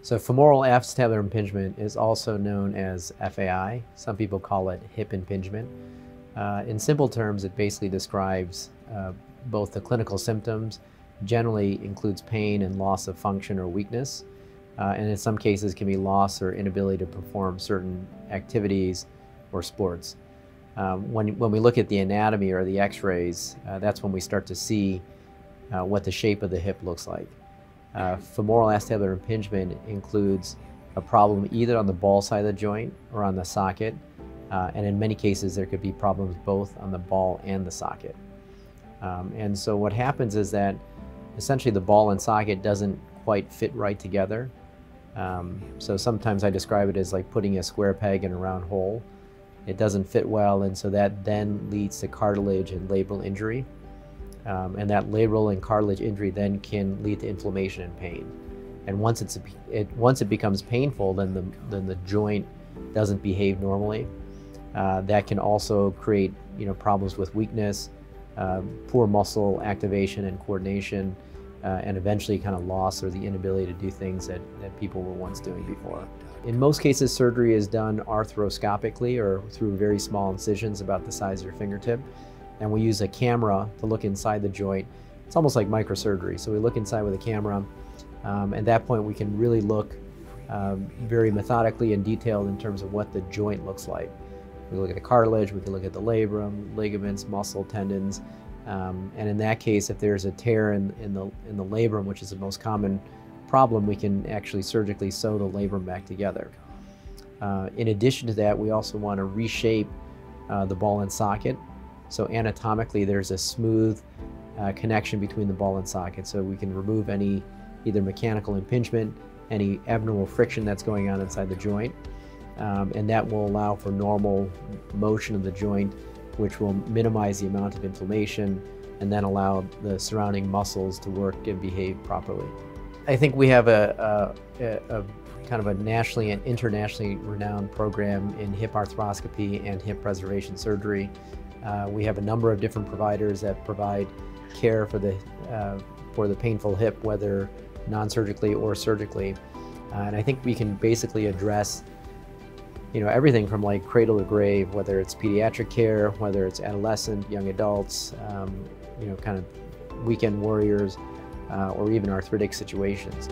So femoral acetabular impingement is also known as FAI. Some people call it hip impingement. In simple terms, it basically describes both the clinical symptoms, generally includes pain and loss of function or weakness, and in some cases can be loss or inability to perform certain activities or sports. When we look at the anatomy or the x-rays, that's when we start to see what the shape of the hip looks like. Femoral acetabular impingement includes a problem either on the ball side of the joint or on the socket, and in many cases there could be problems both on the ball and the socket. And so what happens is that essentially the ball and socket doesn't quite fit right together. So sometimes I describe it as like putting a square peg in a round hole. It doesn't fit well, and so that then leads to cartilage and labral injury. And that labral and cartilage injury then can lead to inflammation and pain. And once it becomes painful, then the joint doesn't behave normally. That can also create problems with weakness, poor muscle activation and coordination, and eventually kind of loss or the inability to do things that people were once doing before. In most cases, surgery is done arthroscopically or through very small incisions about the size of your fingertip. And we use a camera to look inside the joint. It's almost like microsurgery. So we look inside with a camera. At that point, we can really look very methodically and detailed in terms of what the joint looks like. We look at the cartilage, we can look at the labrum, ligaments, muscle, tendons. And in that case, if there's a tear in the labrum, which is the most common problem, we can actually surgically sew the labrum back together. In addition to that, we also want to reshape the ball and socket. So anatomically, there's a smooth connection between the ball and socket, so we can remove any either mechanical impingement, any abnormal friction that's going on inside the joint, and that will allow for normal motion of the joint, which will minimize the amount of inflammation and then allow the surrounding muscles to work and behave properly. I think we have a kind of a nationally and internationally renowned program in hip arthroscopy and hip preservation surgery. We have a number of different providers that provide care for the painful hip, whether non-surgically or surgically. And I think we can basically address everything from like cradle to grave, whether it's pediatric care, whether it's adolescent, young adults, kind of weekend warriors, or even arthritic situations.